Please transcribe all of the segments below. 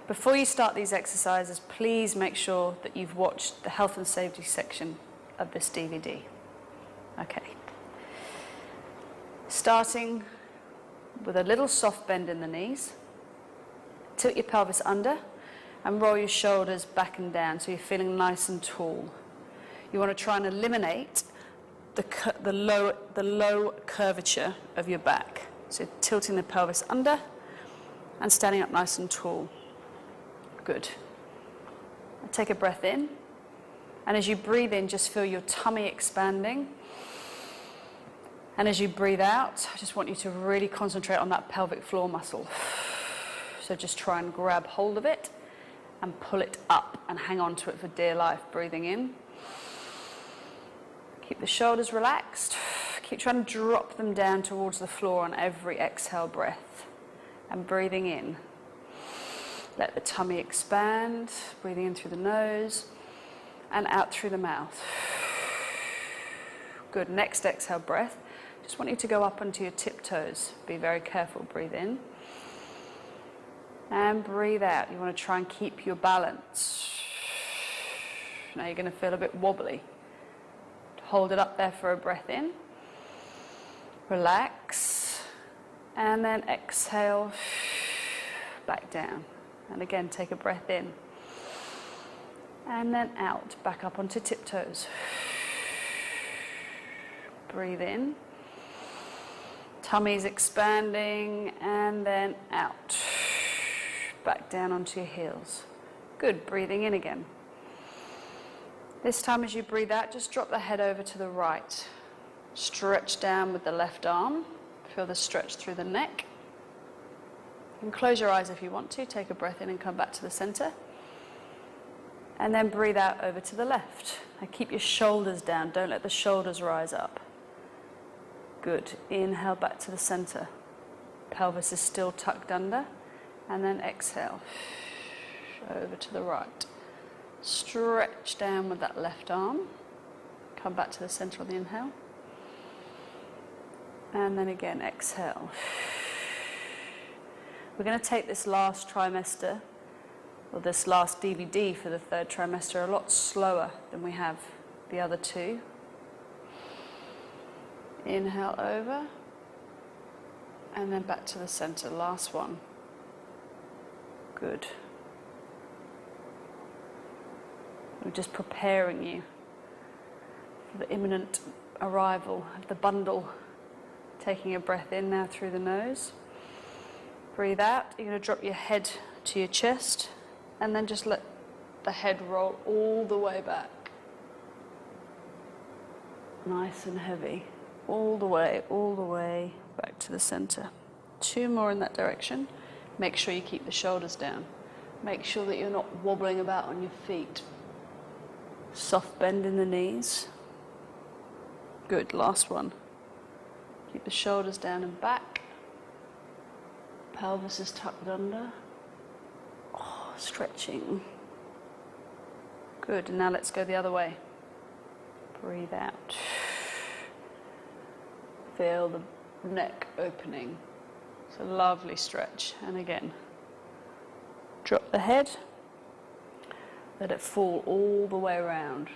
Before you start these exercises, please make sure that you've watched the health and safety section of this DVD. Okay. Starting with a little soft bend in the knees. Tilt your pelvis under and roll your shoulders back and down so you're feeling nice and tall. You want to try and eliminate the low curvature of your back. So tilting the pelvis under and standing up nice and tall. Good. Take a breath in. And as you breathe in, just feel your tummy expanding. And as you breathe out, I just want you to really concentrate on that pelvic floor muscle. So just try and grab hold of it and pull it up and hang on to it for dear life. Breathing in. Keep the shoulders relaxed. Keep trying to drop them down towards the floor on every exhale breath. And breathing in. Let the tummy expand. Breathing in through the nose and out through the mouth. Good. Next exhale breath. Just want you to go up onto your tiptoes. Be very careful. Breathe in. And breathe out. You want to try and keep your balance. Now you're going to feel a bit wobbly. Hold it up there for a breath in. Relax. And then exhale. Back down. And again, take a breath in. And then out. Back up onto tiptoes. Breathe in. Tummy's expanding, and then out. Back down onto your heels. Good, breathing in again. This time as you breathe out, just drop the head over to the right. Stretch down with the left arm. Feel the stretch through the neck. And close your eyes if you want to. Take a breath in and come back to the center. And then breathe out over to the left. And keep your shoulders down. Don't let the shoulders rise up. Good. Inhale back to the center. Pelvis is still tucked under. And then exhale. Over to the right. Stretch down with that left arm. Come back to the center on the inhale. And then again, exhale. We're going to take this last trimester, or this last DVD for the third trimester, a lot slower than we have the other two. Inhale over, and then back to the center. Last one. Good. We're just preparing you for the imminent arrival of the bundle. Taking a breath in now through the nose. Breathe out. You're going to drop your head to your chest, and then just let the head roll all the way back. Nice and heavy. All the way back to the center. 2 more in that direction. Make sure you keep the shoulders down. Make sure that you're not wobbling about on your feet. Soft bend in the knees. Good, last one. Keep the shoulders down and back. Pelvis is tucked under. Oh, stretching. Good, and now let's go the other way. Breathe out. Feel the neck opening. It's a lovely stretch. And again, drop the head. Let it fall all the way around.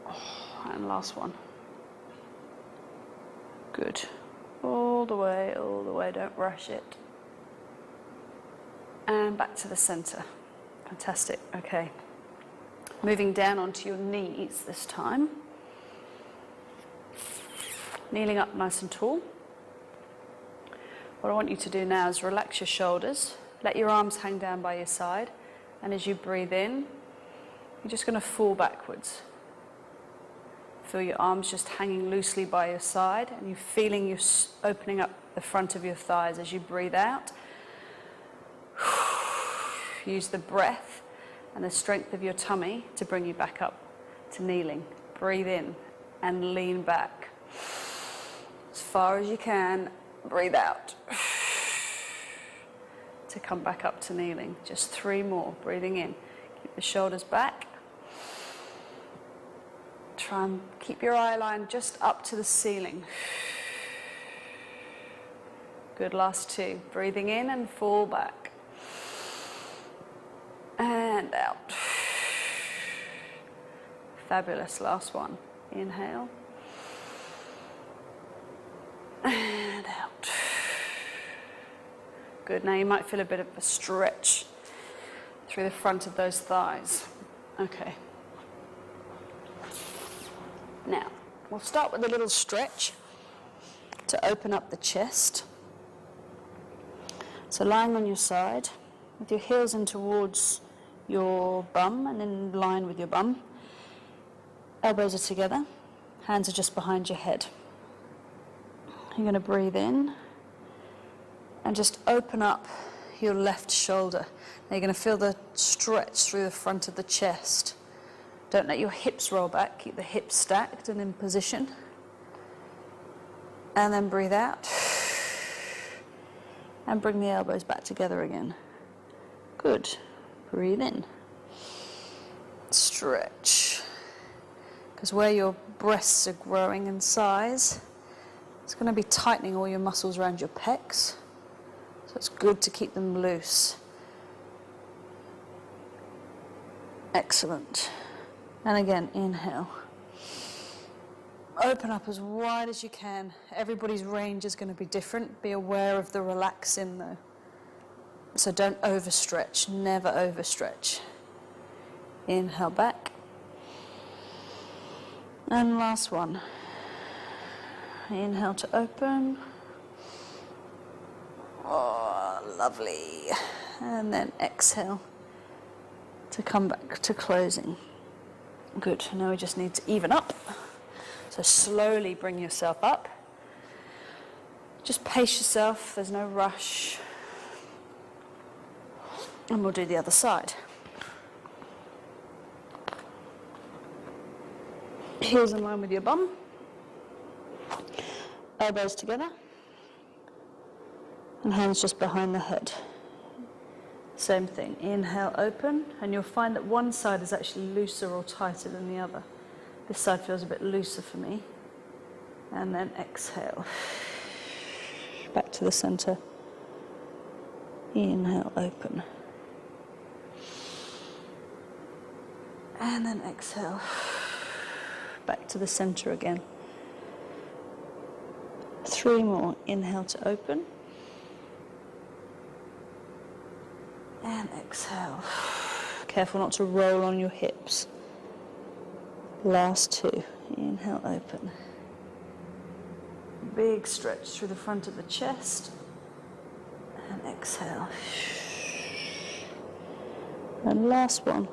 Oh, and last one. Good. All the way, don't rush it. And back to the center. Fantastic, okay. Moving down onto your knees this time. Kneeling up nice and tall. What I want you to do now is relax your shoulders. Let your arms hang down by your side. And as you breathe in, you're just going to fall backwards. Feel your arms just hanging loosely by your side, and you're feeling you opening up the front of your thighs as you breathe out. Use the breath and the strength of your tummy to bring you back up to kneeling. Breathe in and lean back. As far as you can, breathe out. To come back up to kneeling. Just 3 more. Breathing in. Keep the shoulders back. Try and keep your eye line just up to the ceiling. Good, last 2. Breathing in and fall back. and out. Fabulous, last one. Inhale. And out. Good, now you might feel a bit of a stretch through the front of those thighs. Okay. Now, we'll start with a little stretch to open up the chest. So lying on your side, with your heels in towards your bum and in line with your bum. Elbows are together, hands are just behind your head. You're going to breathe in and just open up your left shoulder. Now you're going to feel the stretch through the front of the chest. Don't let your hips roll back, keep the hips stacked and in position. And then breathe out. And bring the elbows back together again. Good. Breathe in. Stretch. Because where your breasts are growing in size, it's going to be tightening all your muscles around your pecs. So it's good to keep them loose. Excellent. And again, inhale. Open up as wide as you can. Everybody's range is going to be different. Be aware of the relax in though. So don't overstretch, never overstretch. Inhale back. And last one. Inhale to open. Oh, lovely. And then exhale to come back to closing. Good, now we just need to even up. So slowly bring yourself up. Just pace yourself, there's no rush. And we'll do the other side. Heels in line with your bum. Elbows together. And hands just behind the head. Same thing, inhale, open, and you'll find that one side is actually looser or tighter than the other. This side feels a bit looser for me. And then exhale. Back to the center. Inhale, open. And then exhale. Back to the center again. 3 more. Inhale to open. And exhale. Careful not to roll on your hips. Last 2. Inhale, open. Big stretch through the front of the chest. And exhale. And last one.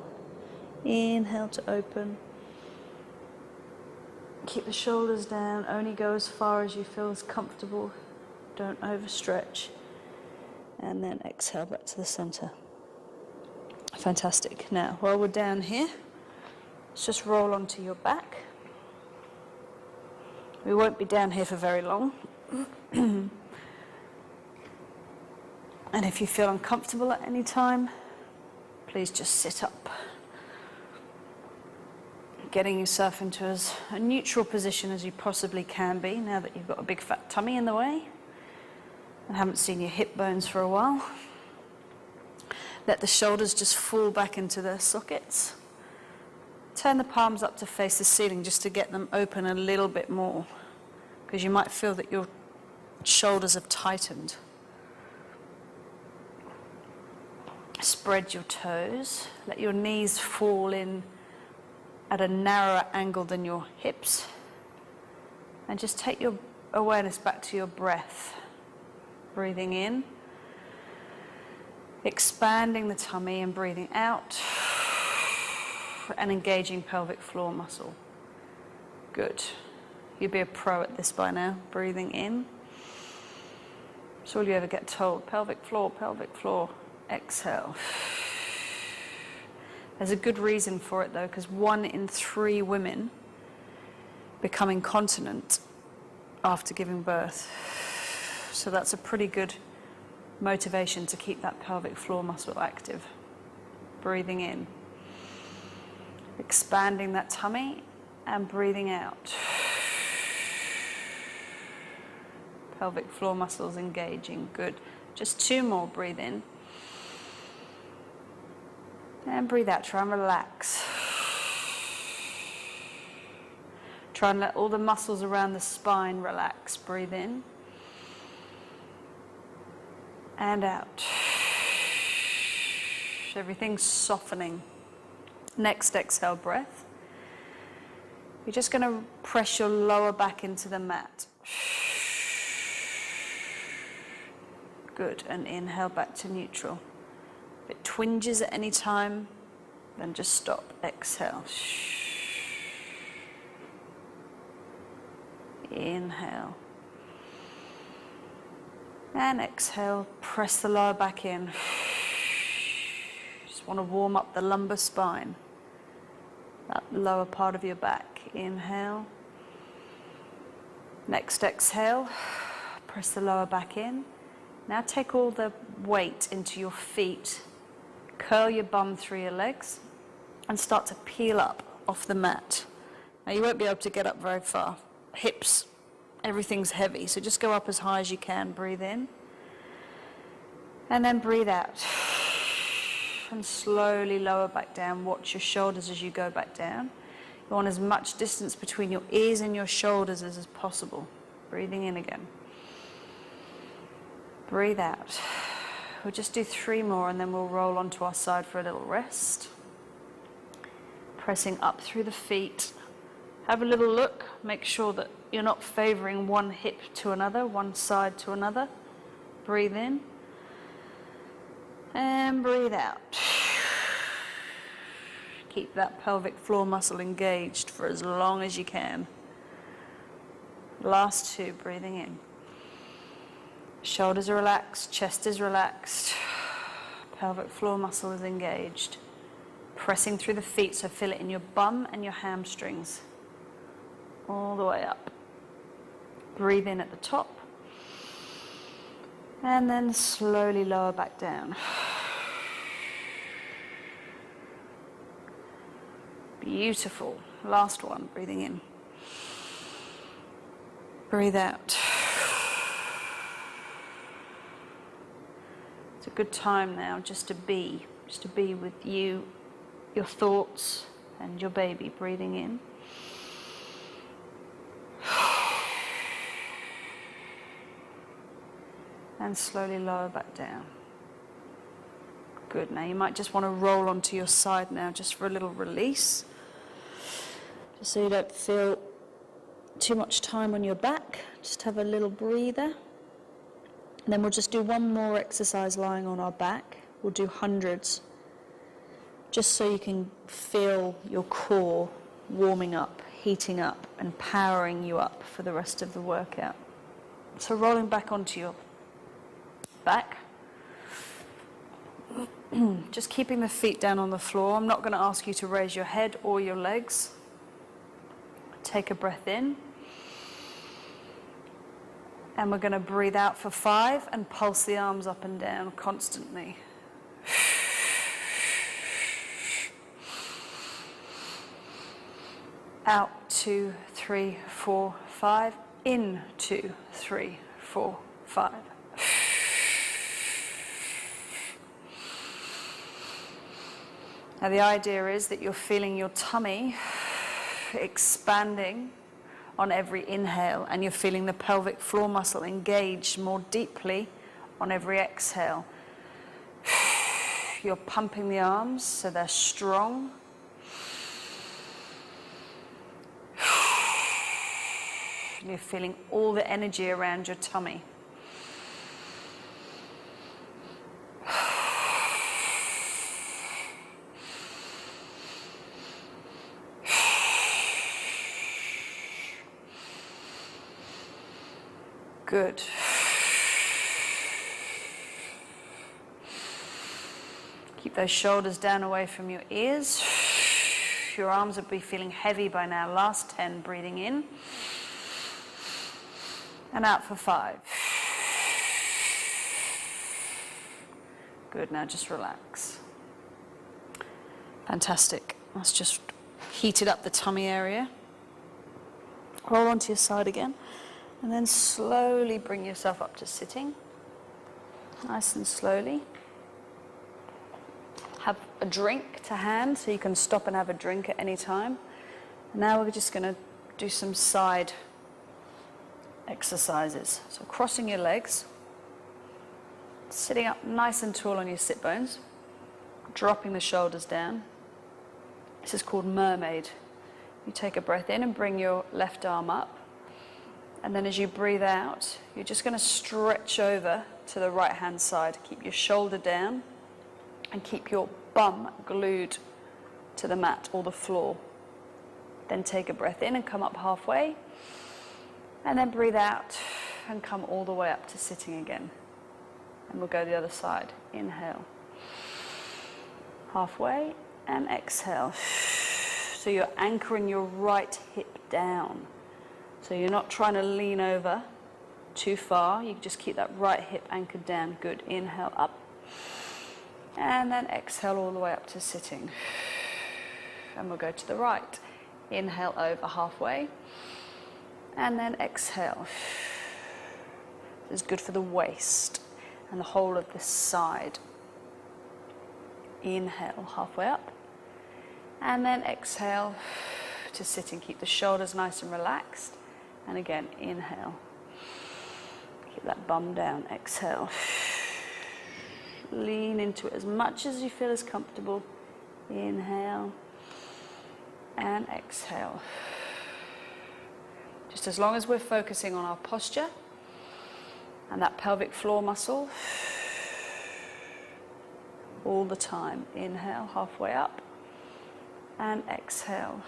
Inhale to open. Keep the shoulders down. Only go as far as you feel is comfortable. Don't overstretch. And then exhale back to the center. Fantastic. Now, while we're down here, let's just roll onto your back. We won't be down here for very long. And if you feel uncomfortable at any time, please just sit up. Getting yourself into as a neutral position as you possibly can be now that you've got a big fat tummy in the way and haven't seen your hip bones for a while. Let the shoulders just fall back into their sockets. Turn the palms up to face the ceiling just to get them open a little bit more, because you might feel that your shoulders have tightened. Spread your toes. Let your knees fall in at a narrower angle than your hips. And just take your awareness back to your breath. Breathing in. Expanding the tummy and breathing out. And engaging pelvic floor muscle. Good. You'd be a pro at this by now. Breathing in. That's all you ever get told. Pelvic floor, pelvic floor. Exhale. There's a good reason for it though, because 1 in 3 women become incontinent after giving birth. So that's a pretty good motivation to keep that pelvic floor muscle active. Breathing in. Expanding that tummy and breathing out. Pelvic floor muscles engaging. Good. Just 2 more. Breathe in. And breathe out, try and relax. Try and let all the muscles around the spine relax. Breathe in. And out. Everything's softening. Next exhale breath. You're just going to press your lower back into the mat. Good, and inhale back to neutral. If it twinges at any time, then just stop. Exhale. Inhale. And exhale, press the lower back in. Just want to warm up the lumbar spine, that lower part of your back. Inhale. Next exhale, press the lower back in. Now take all the weight into your feet. Curl your bum through your legs and start to peel up off the mat. Now you won't be able to get up very far. Hips, everything's heavy, so just go up as high as you can. Breathe in and then breathe out and slowly lower back down. Watch your shoulders as you go back down. You want as much distance between your ears and your shoulders as possible. Breathing in again. Breathe out. We'll just do 3 more and then we'll roll onto our side for a little rest. Pressing up through the feet. Have a little look. Make sure that you're not favoring one hip to another, one side to another. Breathe in. And breathe out. Keep that pelvic floor muscle engaged for as long as you can. Last 2, breathing in. Shoulders are relaxed, chest is relaxed, pelvic floor muscle is engaged. Pressing through the feet, so feel it in your bum and your hamstrings. All the way up. Breathe in at the top. And then slowly lower back down. Beautiful. Last one, breathing in. Breathe out. It's a good time now just to be with you, your thoughts, and your baby. Breathing in. And slowly lower back down. Good. Now you might just want to roll onto your side now just for a little release. Just so you don't feel too much time on your back. Just have a little breather. And then we'll just do one more exercise lying on our back. We'll do hundreds. Just so you can feel your core warming up, heating up, and powering you up for the rest of the workout. So rolling back onto your back. Just keeping the feet down on the floor. I'm not going to ask you to raise your head or your legs. Take a breath in. And we're going to breathe out for 5 and pulse the arms up and down constantly. Out, 2, 3, 4, 5. In, 2, 3, 4, 5. Now the idea is that you're feeling your tummy expanding on every inhale, and you're feeling the pelvic floor muscle engaged more deeply on every exhale. You're pumping the arms so they're strong. You're feeling all the energy around your tummy. Good. Keep those shoulders down away from your ears. Your arms will be feeling heavy by now. Last 10, breathing in. And out for 5. Good, now just relax. Fantastic. Let's just heat it up the tummy area. Roll onto your side again. And then slowly bring yourself up to sitting. Nice and slowly. have a drink to hand, so you can stop and have a drink at any time. Now we're just going to do some side exercises. So crossing your legs, sitting up nice and tall on your sit bones, dropping the shoulders down. This is called mermaid. You take a breath in and bring your left arm up. And then as you breathe out, you're just going to stretch over to the right hand side. Keep your shoulder down and keep your bum glued to the mat or the floor. Then take a breath in and come up halfway. And then breathe out and come all the way up to sitting again. And we'll go the other side. Inhale. Halfway and exhale. So you're anchoring your right hip down. So you're not trying to lean over too far. You just keep that right hip anchored down. Good. Inhale up. And then exhale all the way up to sitting. And we'll go to the right. Inhale over halfway. And then exhale. This is good for the waist and the whole of the side. Inhale halfway up. And then exhale to sitting. Keep the shoulders nice and relaxed. And again, inhale. Keep that bum down. Exhale. Lean into it as much as you feel is comfortable. Inhale. And exhale. Just as long as we're focusing on our posture and that pelvic floor muscle all the time. Inhale, halfway up. And exhale.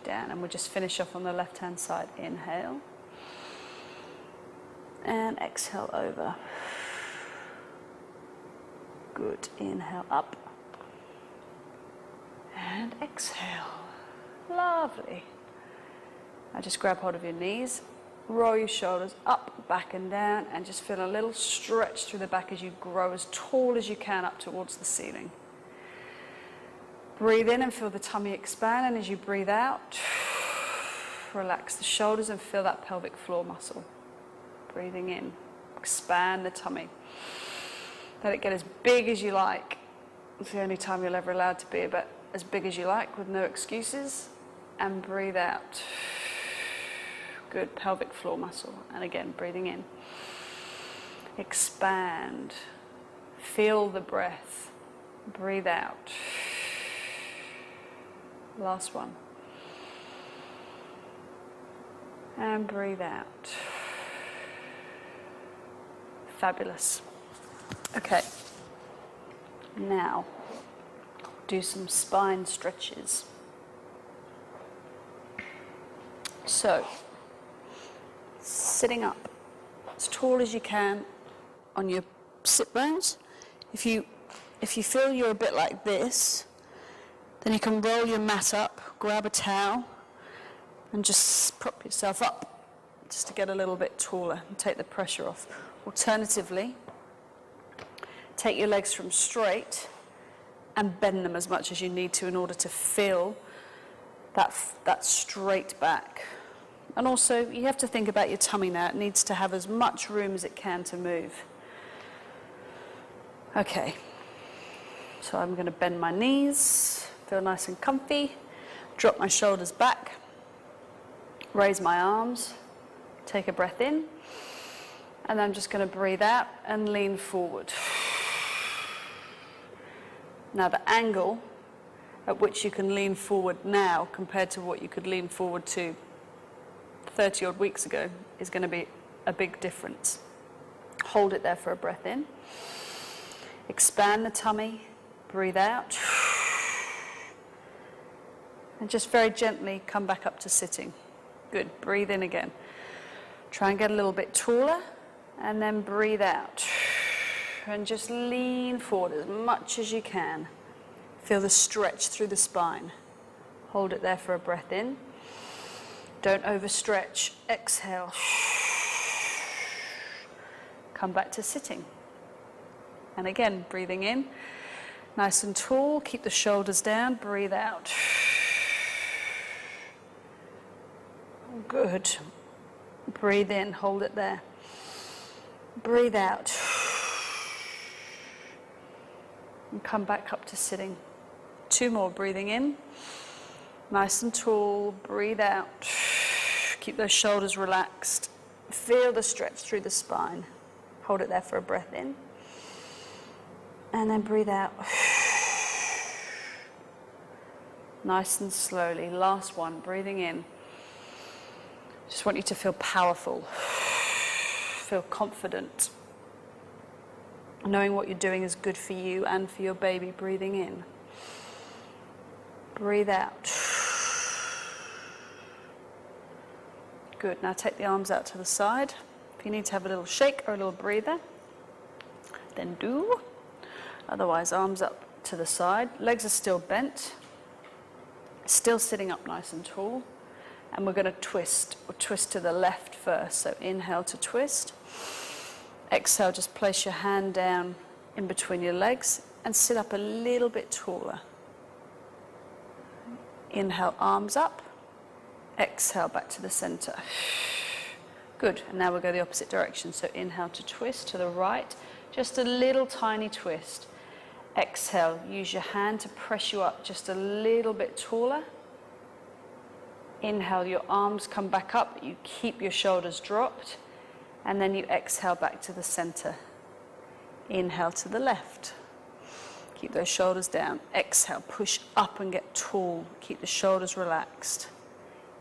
Down, and we'll just finish off on the left hand side. Inhale and exhale over. Good. Inhale up and exhale. Lovely. Now just grab hold of your knees, roll your shoulders up, back and down, and just feel a little stretch through the back as you grow as tall as you can up towards the ceiling. Breathe in and feel the tummy expand, and as you breathe out, relax the shoulders and feel that pelvic floor muscle. Breathing in, expand the tummy. Let it get as big as you like. It's the only time you're ever allowed to be about as big as you like with no excuses. And breathe out. Good, pelvic floor muscle. And again, breathing in. Expand. Feel the breath. Breathe out. Last one. And breathe out. Fabulous. Okay. Now, do some spine stretches. So, sitting up as tall as you can on your sit bones. If you feel you're a bit like this, then you can roll your mat up, grab a towel, and just prop yourself up just to get a little bit taller and take the pressure off. Alternatively, take your legs from straight and bend them as much as you need to in order to feel that straight back. And also, you have to think about your tummy now. It needs to have as much room as it can to move. Okay, so I'm going to bend my knees, feel nice and comfy, drop my shoulders back, raise my arms, take a breath in, and I'm just going to breathe out and lean forward. Now the angle at which you can lean forward now compared to what you could lean forward to 30 odd weeks ago is going to be a big difference. Hold it there for a breath in. Expand the tummy, breathe out. And just very gently come back up to sitting. Good, breathe in again. Try and get a little bit taller and then breathe out. And just lean forward as much as you can. Feel the stretch through the spine. Hold it there for a breath in. Don't overstretch. Exhale. Come back to sitting. And again, breathing in. Nice and tall. Keep the shoulders down. Breathe out. Good. Breathe in. Hold it there. Breathe out. And come back up to sitting. 2 more, breathing in. Nice and tall, breathe out. Keep those shoulders relaxed. Feel the stretch through the spine. Hold it there for a breath in. And then breathe out. Nice and slowly. Last one, breathing in. Just want you to feel powerful. Feel confident. Knowing what you're doing is good for you and for your baby. Breathing in. Breathe out. Good. Now take the arms out to the side. If you need to have a little shake or a little breather, then do. Otherwise, arms up to the side. Legs are still bent. Still sitting up nice and tall. And we're going to twist. We'll twist to the left first. So inhale to twist. Exhale, just place your hand down in between your legs and sit up a little bit taller. Inhale, arms up. Exhale, back to the center. Good. And now we'll go the opposite direction. So inhale to twist to the right. Just a little tiny twist. Exhale, use your hand to press you up just a little bit taller. Inhale, your arms come back up. You keep your shoulders dropped. And then you exhale back to the center. Inhale to the left. Keep those shoulders down. Exhale, push up and get tall. Keep the shoulders relaxed.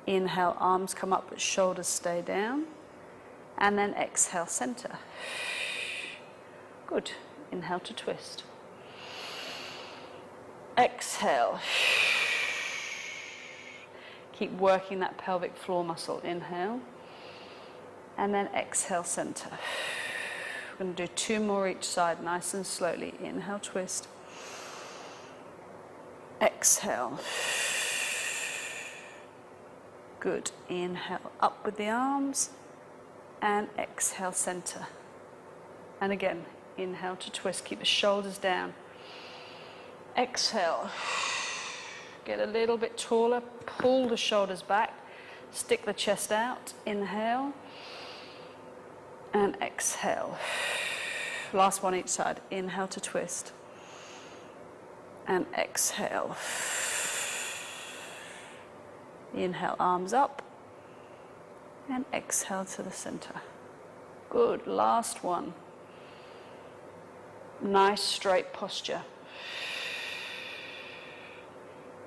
Inhale, arms come up, but shoulders stay down. And then exhale, center. Good. Inhale to twist. Exhale. Keep working that pelvic floor muscle. Inhale. And then exhale, center. We're going to do 2 more each side, nice and slowly. Inhale, twist. Exhale. Good. Inhale, up with the arms. And exhale, center. And again, inhale to twist. Keep the shoulders down. Exhale. Get a little bit taller. Pull the shoulders back. Stick the chest out. Inhale. And exhale. Last one each side. Inhale to twist. And exhale. Inhale, arms up. And exhale to the center. Good. Last one. Nice straight posture.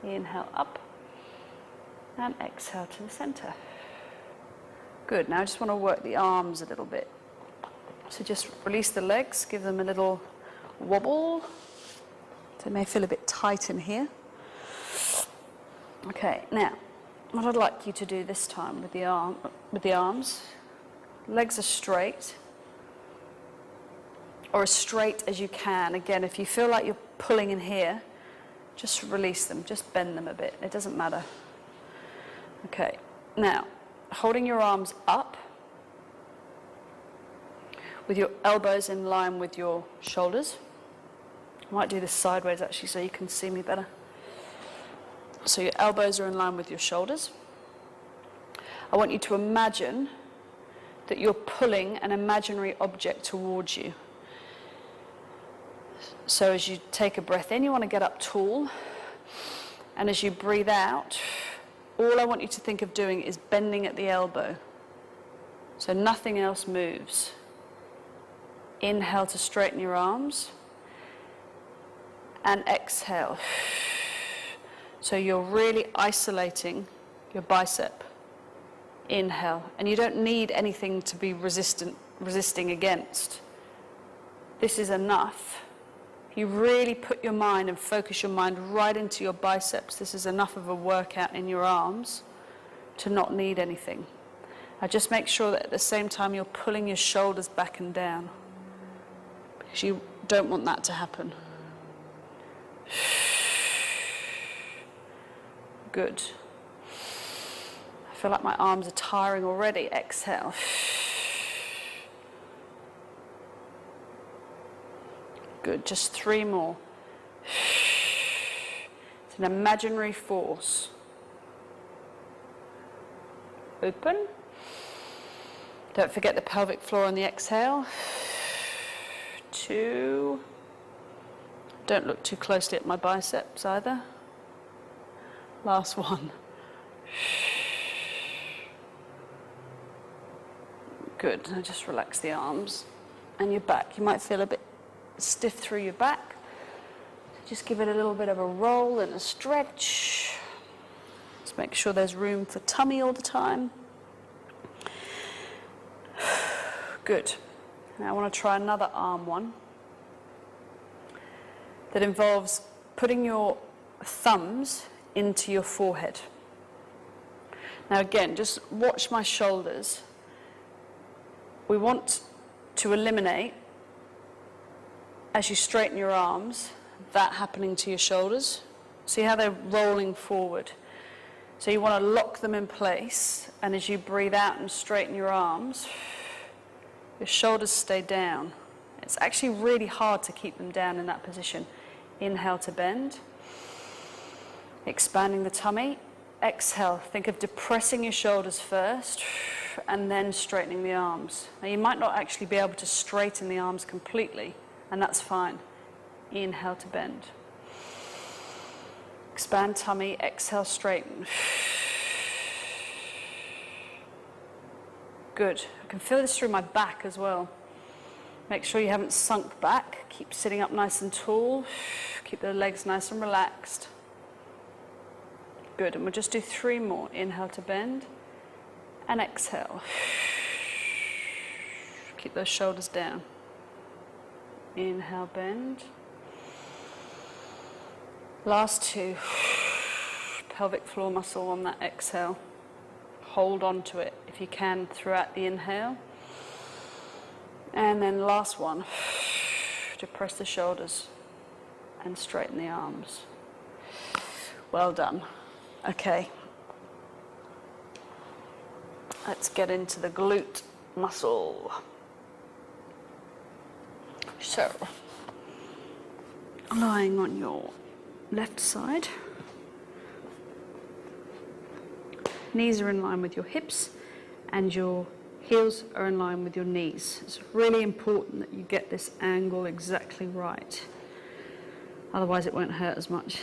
Inhale up. And exhale to the center. Good. Now I just want to work the arms a little bit. So just release the legs, give them a little wobble. They may feel a bit tight in here. Okay, now what I'd like you to do this time with the arms, legs are straight, or as straight as you can. Again, if you feel like you're pulling in here, just release them, just bend them a bit. It doesn't matter. Okay, now holding your arms up with your elbows in line with your shoulders. I might do this sideways actually so you can see me better. So your elbows are in line with your shoulders. I want you to imagine that you're pulling an imaginary object towards you. So as you take a breath in, you want to get up tall. And as you breathe out, all I want you to think of doing is bending at the elbow. So nothing else moves. Inhale to straighten your arms. And exhale. So you're really isolating your bicep. Inhale. And you don't need anything to be resisting against. This is enough. You really put your mind and focus your mind right into your biceps. This is enough of a workout in your arms to not need anything. Now just make sure that at the same time you're pulling your shoulders back and down, because you don't want that to happen. Good. I feel like my arms are tiring already. Exhale. Good, just 3 more. It's an imaginary force. Open. Don't forget the pelvic floor on the exhale. 2. Don't look too closely at my biceps either. Last one. Good. Now just relax the arms and your back. You might feel a bit stiff through your back. Just give it a little bit of a roll and a stretch. Just make sure there's room for tummy all the time. Good. Now I want to try another arm one that involves putting your thumbs into your forehead. Now again, just watch my shoulders. We want to eliminate, as you straighten your arms, that happening to your shoulders. See how they're rolling forward. So you want to lock them in place, and as you breathe out and straighten your arms, your shoulders stay down. It's actually really hard to keep them down in that position. Inhale to bend. Expanding the tummy. Exhale. Think of depressing your shoulders first and then straightening the arms. Now you might not actually be able to straighten the arms completely, and that's fine. Inhale to bend. Expand tummy. Exhale, straighten. Good. I can feel this through my back as well. Make sure you haven't sunk back. Keep sitting up nice and tall. Keep the legs nice and relaxed. Good. And we'll just do 3 more. Inhale to bend. And exhale. Keep those shoulders down. Inhale, bend. Last 2. Pelvic floor muscle on that exhale. Hold on to it if you can throughout the inhale. And then last one. Depress the shoulders and straighten the arms. Well done. Okay. Let's get into the glute muscle. So, lying on your left side. Knees are in line with your hips and your heels are in line with your knees. It's really important that you get this angle exactly right. Otherwise it won't hurt as much.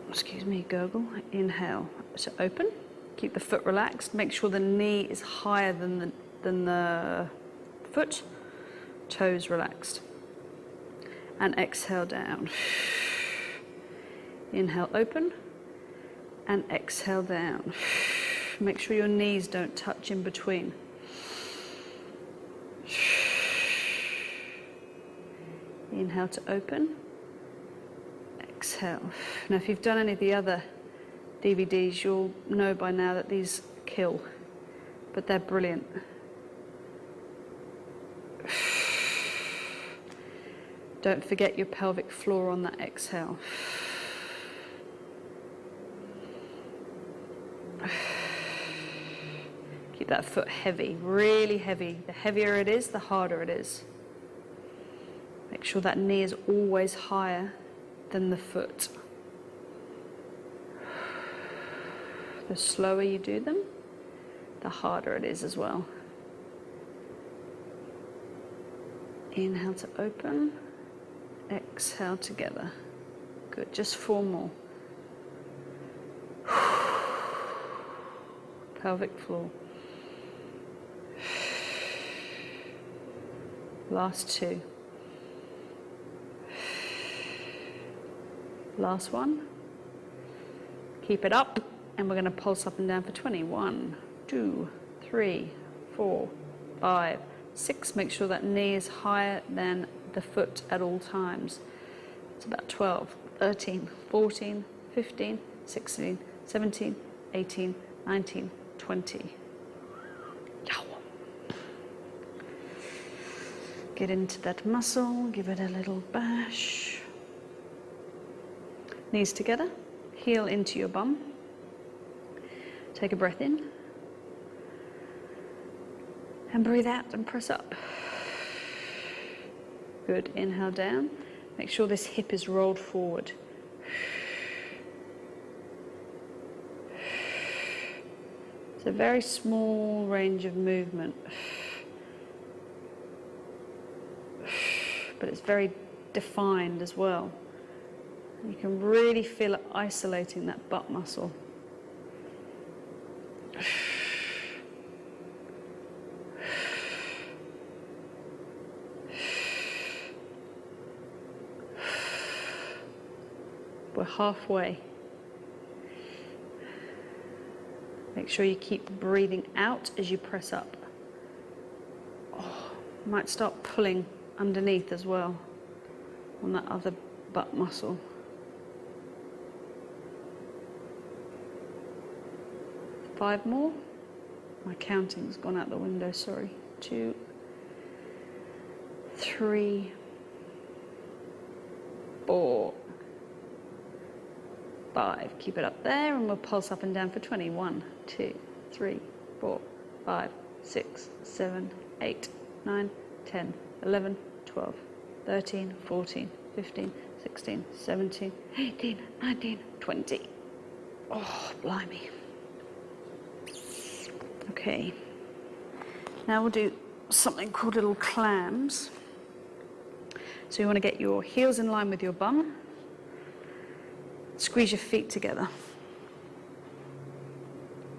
Excuse me, gurgle. Inhale. So open. Keep the foot relaxed. Make sure the knee is higher than the foot. Toes relaxed. And exhale down. Inhale, open. And exhale down. Make sure your knees don't touch in between. Inhale to open. Exhale. Now if you've done any of the other DVDs, you'll know by now that these kill, but they're brilliant. Don't forget your pelvic floor on that exhale. Keep that foot heavy, really heavy. The heavier it is, the harder it is. Make sure that knee is always higher than the foot. The slower you do them, the harder it is as well. Inhale to open, exhale together. Good, just 4 more. Pelvic floor. Last 2. Last one. Keep it up, and we're going to pulse up and down for 20. 1, 2, 3, 4, 5, 6. Make sure that knee is higher than the foot at all times. It's about 12, 13, 14, 15, 16, 17, 18, 19, 20. Get into that muscle, give it a little bash. Knees together, heel into your bum. Take a breath in. And breathe out and press up. Good, inhale down. Make sure this hip is rolled forward. It's a very small range of movement. but it's very defined as well. You can really feel it isolating that butt muscle. We're halfway. Make sure you keep breathing out as you press up. Oh, you might start pulling underneath as well on that other butt muscle. Five more. My counting's gone out the window, sorry. 2, 3, 4, 5. Keep it up there and we'll pulse up and down for 20. 1, 2, 3, 4, 5, 6, 7, 8, 9, 10, 11, 12, 13, 14, 15, 16, 17, 18, 19, 20. Oh, blimey. Okay. Now we'll do something called little clams. So you want to get your heels in line with your bum. Squeeze your feet together.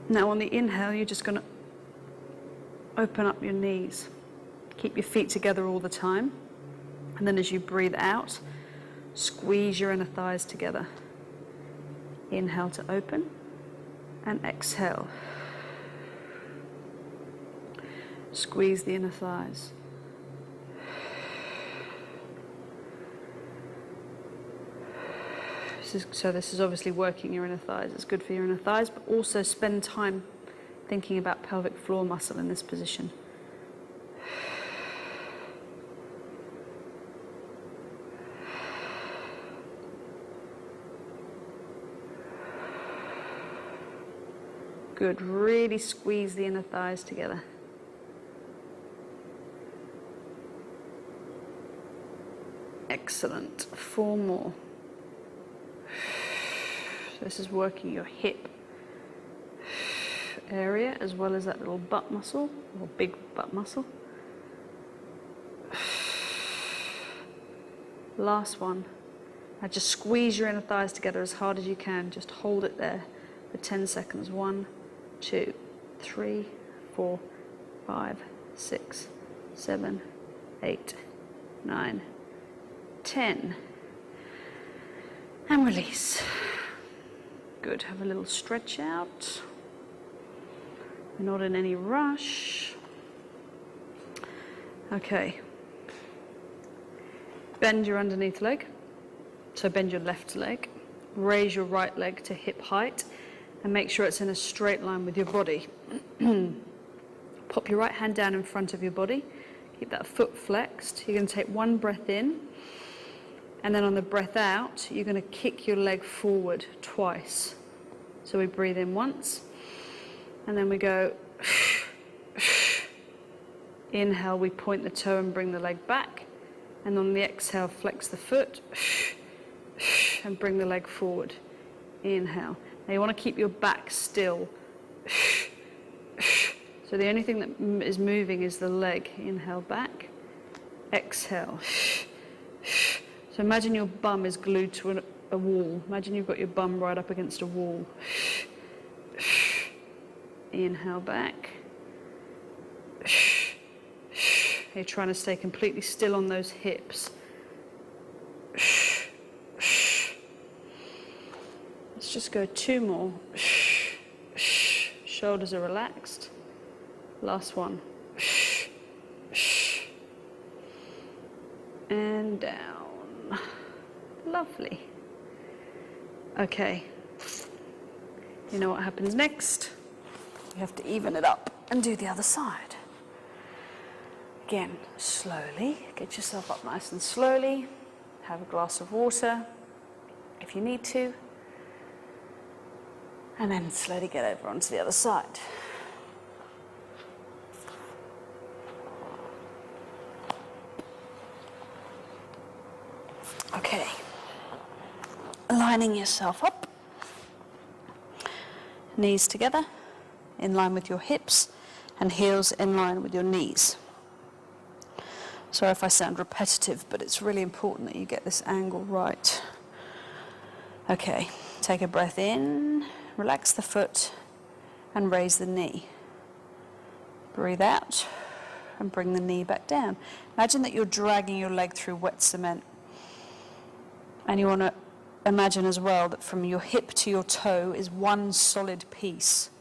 Now on the inhale, you're just going to open up your knees. Keep your feet together all the time. And then as you breathe out, squeeze your inner thighs together. Inhale to open and exhale. Squeeze the inner thighs. This is obviously working your inner thighs. It's good for your inner thighs, but also spend time thinking about pelvic floor muscle in this position. Good. Really squeeze the inner thighs together. Excellent. 4 more. This is working your hip area as well as that little butt muscle, or big butt muscle. Last one. Now just squeeze your inner thighs together as hard as you can. Just hold it there for 10 seconds. 1, 2, 3, 4, 5, 6, 7, 8, 9, 10. And release. Good. Have a little stretch out. We're not in any rush. Okay. Bend your underneath leg. So bend your left leg. Raise your right leg to hip height and make sure it's in a straight line with your body. Pop your right hand down in front of your body. Keep that foot flexed. You're going to take one breath in. And then on the breath out, you're going to kick your leg forward twice. So we breathe in once, and then we go, inhale, we point the toe and bring the leg back. And on the exhale, flex the foot, and bring the leg forward. Inhale. Now you want to keep your back still. So the only thing that is moving is the leg. Inhale back, exhale. So imagine your bum is glued to a wall. Imagine you've got your bum right up against a wall. Inhale back. You're trying to stay completely still on those hips. Let's just go 2 more. Shoulders are relaxed. Last one. And down. Lovely. Okay. You know what happens next? You have to even it up and do the other side. Again, slowly. Get yourself up nice and slowly. Have a glass of water if you need to. And then slowly get over onto the other side. Okay. Lining yourself up. Knees together, in line with your hips, and heels in line with your knees. Sorry if I sound repetitive, but it's really important that you get this angle right. Okay, take a breath in, relax the foot, and raise the knee. Breathe out, and bring the knee back down. Imagine that you're dragging your leg through wet cement. And you want to imagine as well that from your hip to your toe is one solid piece.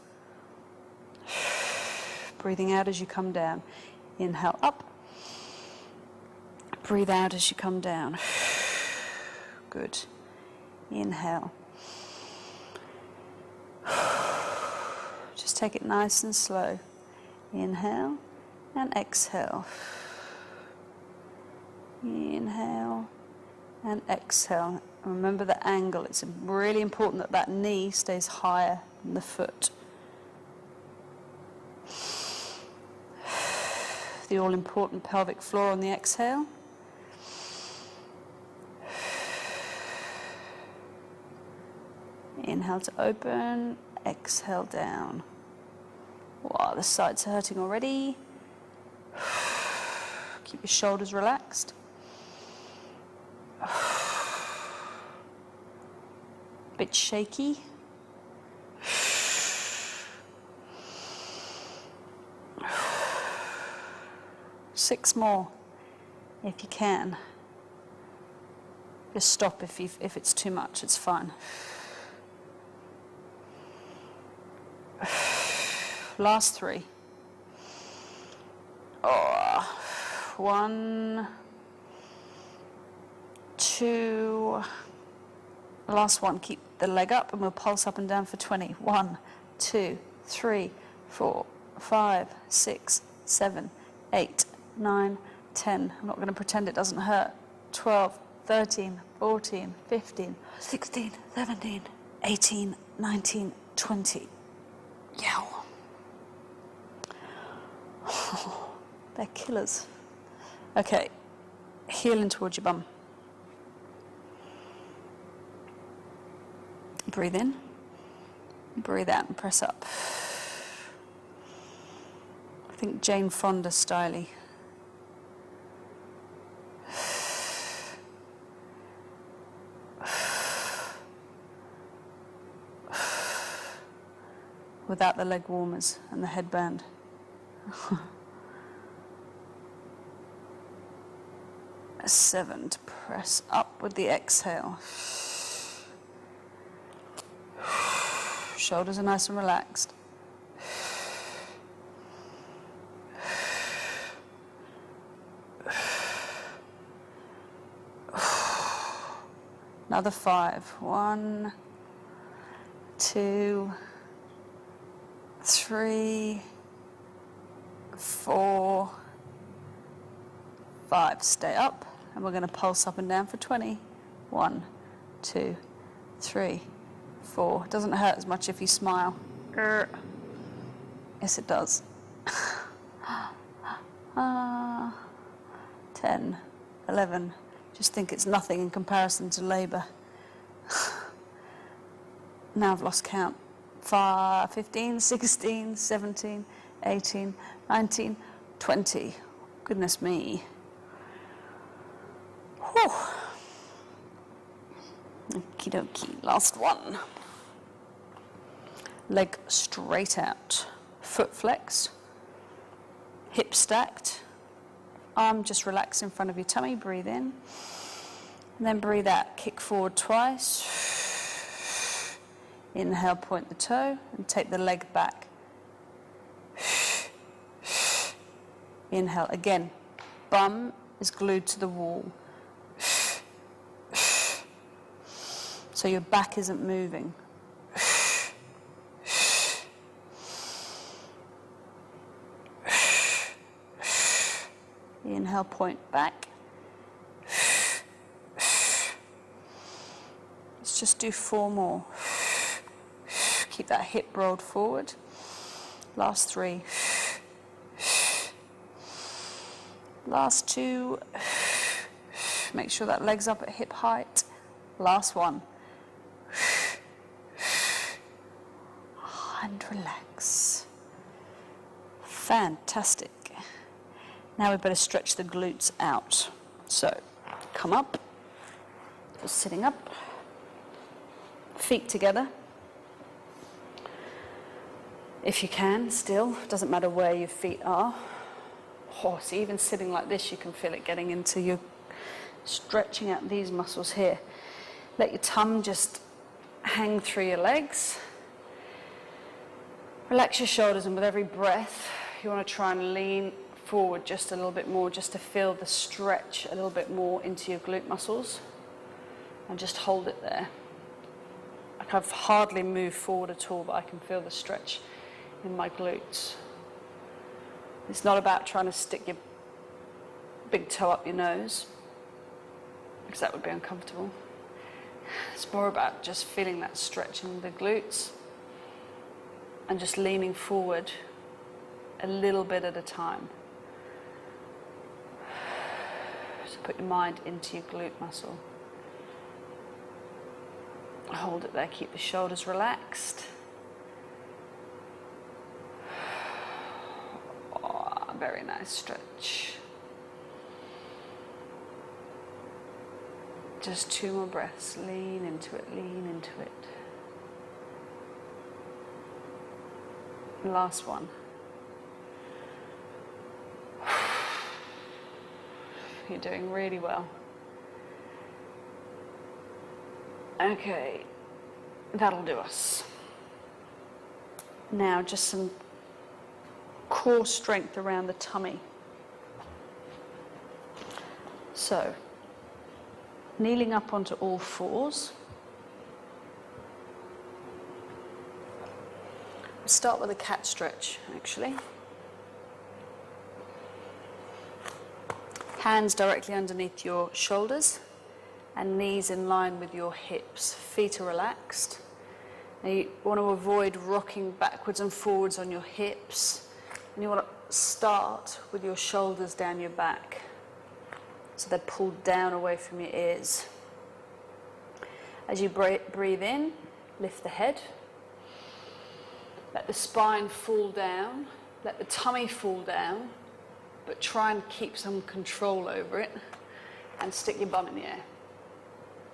Breathing out as you come down. Inhale up. Breathe out as you come down. Good. Inhale. Just take it nice and slow. Inhale and exhale. Inhale and exhale. And remember the angle. It's really important that that knee stays higher than the foot. The all-important pelvic floor on the exhale. Inhale to open, exhale down. Wow, the sides are hurting already. Keep your shoulders relaxed. Bit shaky. Six more, if you can. Just stop if it's too much, it's fine. Last three. Oh, 1, 2. Last one. Keep the leg up and we'll pulse up and down for 20. 1, 2, 3, 4, 5, 6, 7, 8, 9, 10. I'm not going to pretend it doesn't hurt. 12, 13, 14, 15, 16, 17, 18, 19, 20. Yow. They're killers. Okay, heel in towards your bum. Breathe in, breathe out and press up. I think Jane Fonda style-y. Without the leg warmers and the headband. A 7 to press up with the exhale. Shoulders are nice and relaxed. Another 5. 1, 2, 3, 4, 5. Stay up, and we're going to pulse up and down for 20. 1, 2, 3, 4. It doesn't hurt as much if you smile. Yes, it does. 10, 11. Just think it's nothing in comparison to labour. Now I've lost count. 15, 16, 17, 18, 19, 20. Goodness me. Whew. Okie dokie. Last one. Leg straight out. Foot flexed. Hip stacked. Arm just relaxed in front of your tummy. Breathe in. And then breathe out. Kick forward twice. Inhale, point the toe and take the leg back. Inhale. Again, bum is glued to the wall. So your back isn't moving. Inhale, point back. Let's just do 4 more. Keep that hip rolled forward. Last 3. Last 2. Make sure that leg's up at hip height. Last 1. And relax. Fantastic. Now we better stretch the glutes out. So come up, just sitting up, feet together. If you can, still, doesn't matter where your feet are. Oh, so even sitting like this, you can feel it getting into you, stretching out these muscles here. Let your tongue just hang through your legs. Relax your shoulders, and with every breath, you want to try and lean forward just a little bit more, just to feel the stretch a little bit more into your glute muscles. And just hold it there. Like I've hardly moved forward at all, but I can feel the stretch in my glutes. It's not about trying to stick your big toe up your nose, because that would be uncomfortable. It's more about just feeling that stretch in the glutes and just leaning forward a little bit at a time. So put your mind into your glute muscle. Hold it there, keep the shoulders relaxed. Oh, very nice stretch. Just 2 more breaths. Lean into it, lean into it. Last one. You're doing really well. Okay, that'll do us. Now just some core strength around the tummy. So, kneeling up onto all fours. We'll start with a cat stretch, actually. Hands directly underneath your shoulders and knees in line with your hips. Feet are relaxed. Now you want to avoid rocking backwards and forwards on your hips. And you want to start with your shoulders down your back, so they're pulled down away from your ears. As you breathe in, lift the head. Let the spine fall down. Let the tummy fall down, but try and keep some control over it, and stick your bum in the air.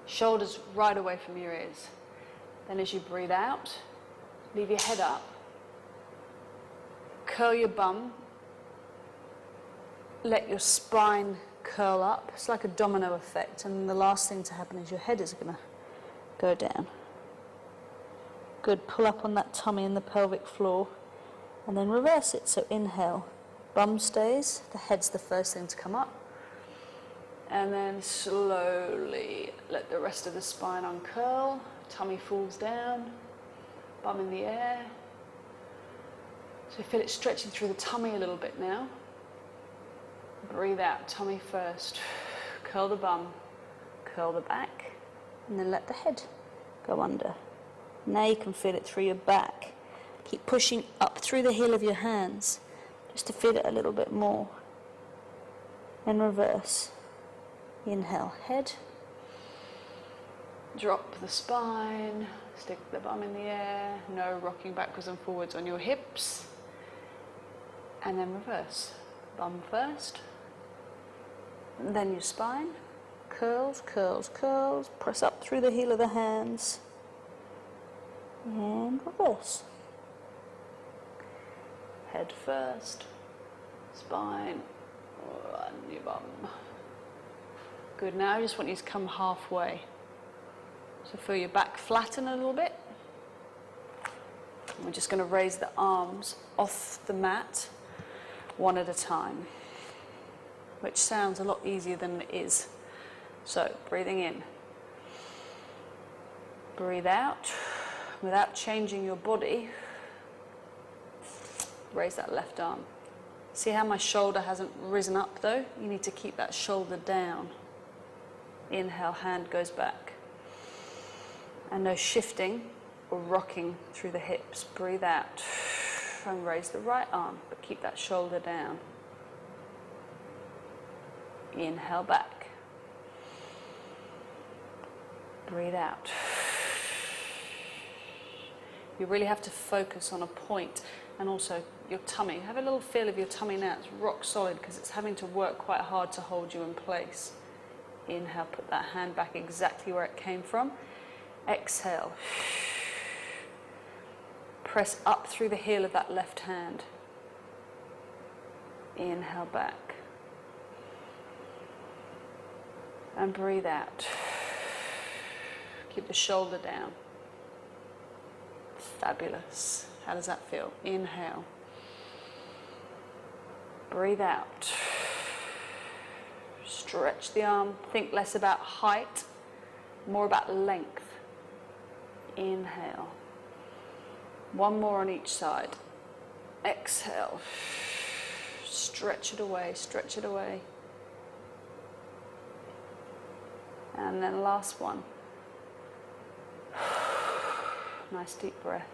Shoulders right away from your ears. Then as you breathe out, leave your head up. Curl your bum. Let your spine curl up. It's like a domino effect, and the last thing to happen is your head is going to go down. Good. Pull up on that tummy and the pelvic floor, and then reverse it. So inhale, bum stays, the head's the first thing to come up, and then slowly let the rest of the spine uncurl. Tummy falls down, bum in the air. So feel it stretching through the tummy a little bit now. Breathe out, tummy first. Curl the bum, curl the back, and then let the head go under. Now you can feel it through your back. Keep pushing up through the heel of your hands, just to feel it a little bit more. And reverse. Inhale, head. Drop the spine, stick the bum in the air, no rocking backwards and forwards on your hips. And then reverse. Bum first, and then your spine. Curls, curls, curls. Press up through the heel of the hands. And reverse. Head first, spine, and your bum. Good, now I just want you to come halfway. So feel your back flatten a little bit. And we're just going to raise the arms off the mat one at a time, which sounds a lot easier than it is. So breathing in. Breathe out. Without changing your body, raise that left arm. See how my shoulder hasn't risen up though? You need to keep that shoulder down. Inhale, hand goes back. And no shifting or rocking through the hips. Breathe out and raise the right arm, but keep that shoulder down. Inhale back. Breathe out. You really have to focus on a point. and also your tummy. Have a little feel of your tummy now. It's rock solid because it's having to work quite hard to hold you in place. Inhale, put that hand back exactly where it came from. Exhale. Press up through the heel of that left hand. Inhale back. And breathe out. Keep the shoulder down. Fabulous. How does that feel? Inhale. Breathe out. Stretch the arm. Think less about height, more about length. Inhale. One more on each side. Exhale. Stretch it away, stretch it away. And then last one. Nice deep breath.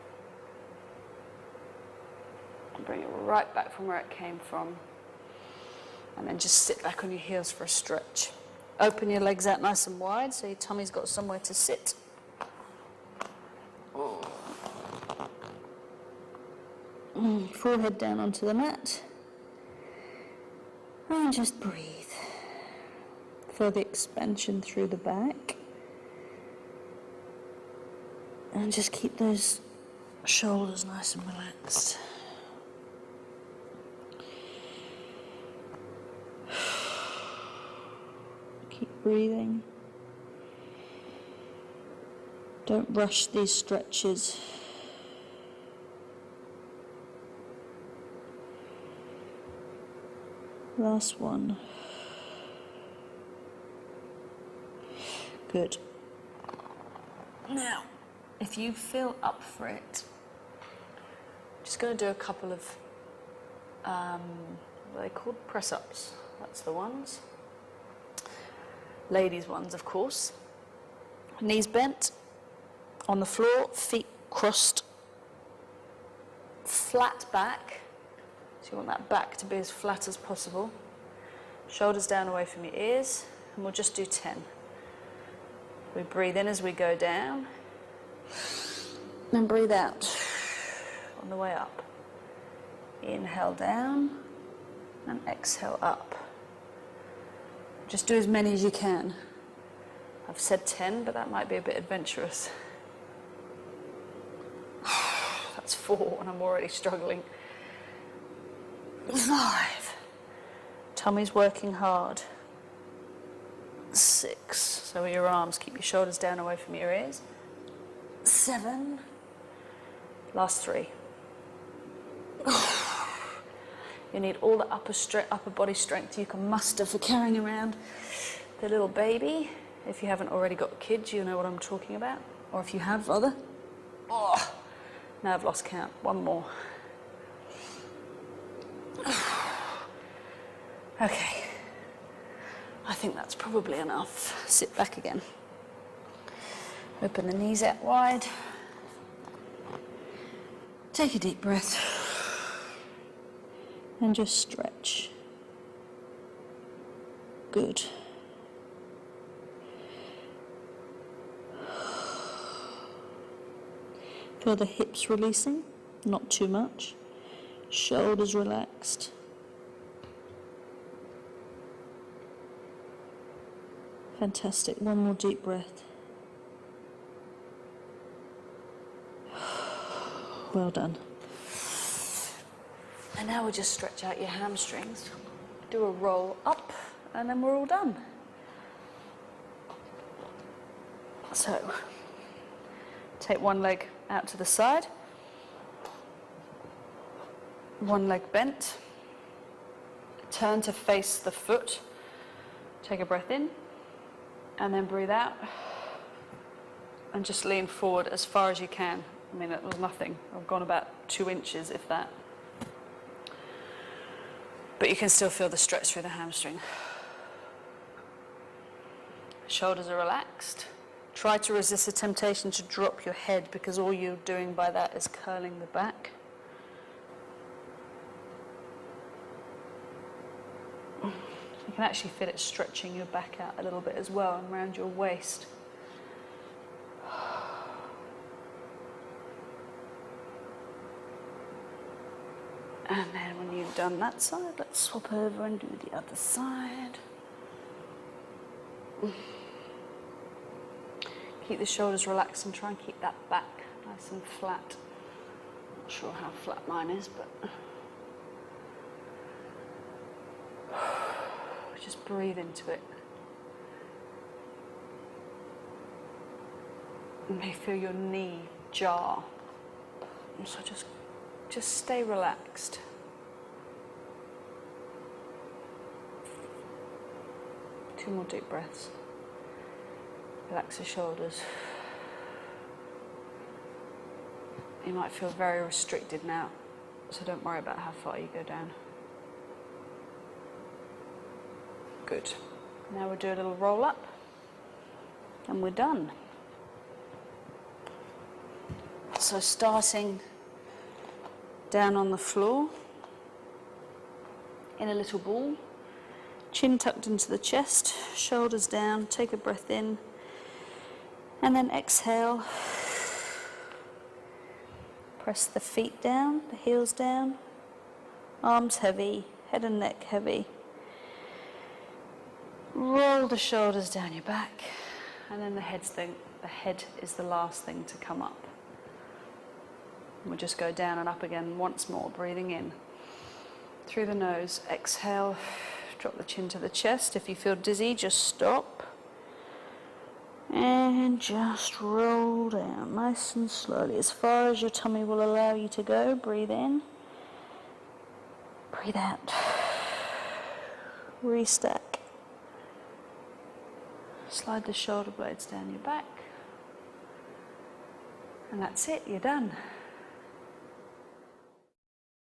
Bring it right back from where it came from. And then just sit back on your heels for a stretch. Open your legs out nice and wide so your tummy's got somewhere to sit. Forehead down onto the mat. And just breathe. Feel the expansion through the back. And just keep those shoulders nice and relaxed. Keep breathing. Don't rush these stretches. Last one. Good. Now, if you feel up for it, I'm just going to do a couple of, what are they called? Press-ups. That's the ones. Ladies' ones, of course. Knees bent, on the floor, feet crossed, flat back. So you want that back to be as flat as possible. Shoulders down away from your ears, and we'll just do 10. We breathe in as we go down, and breathe out on the way up. Inhale down, and exhale up. Just do as many as you can. I've said 10, but that might be a bit adventurous. That's 4, and I'm already struggling. 5. Tummy's working hard. 6. So with your arms, keep your shoulders down away from your ears. 7. Last 3. You need all the upper body strength you can muster for carrying around the little baby. If you haven't already got kids, you know what I'm talking about. Or if you have, rather. Oh, now I've lost count. One more. Okay, I think that's probably enough. Sit back again. Open the knees out wide. Take a deep breath. And just stretch. Good. Feel the hips releasing, not too much. Shoulders relaxed. Fantastic. One more deep breath. Well done. And now we'll just stretch out your hamstrings. Do a roll up, and then we're all done. So, take one leg out to the side. One leg bent. Turn to face the foot. Take a breath in. And then breathe out. And just lean forward as far as you can. I mean, it was nothing. I've gone about 2 inches, if that. But you can still feel the stretch through the hamstring. Shoulders are relaxed. Try to resist the temptation to drop your head, because all you're doing by that is curling the back. You can actually feel it stretching your back out a little bit as well, and around your waist. And then when you've done that side, let's swap over and do the other side. Keep the shoulders relaxed and try and keep that back nice and flat. Not sure how flat mine is, but just breathe into it. You may feel your knee jar. So just stay relaxed. Two more deep breaths. Relax the shoulders. You might feel very restricted now, so don't worry about how far you go down. Good. Now we'll do a little roll up, and we're done. So starting down on the floor in a little ball, chin tucked into the chest, shoulders down, take a breath in, and then exhale. Press the feet down, the heels down, arms heavy, head and neck heavy. Roll the shoulders down your back, and then the head is the last thing to come up. We'll just go down and up again once more, breathing in through the nose. Exhale, drop the chin to the chest. If you feel dizzy, just stop. And just roll down nice and slowly, as far as your tummy will allow you to go. Breathe in. Breathe out. Restack. Slide the shoulder blades down your back. And that's it, you're done.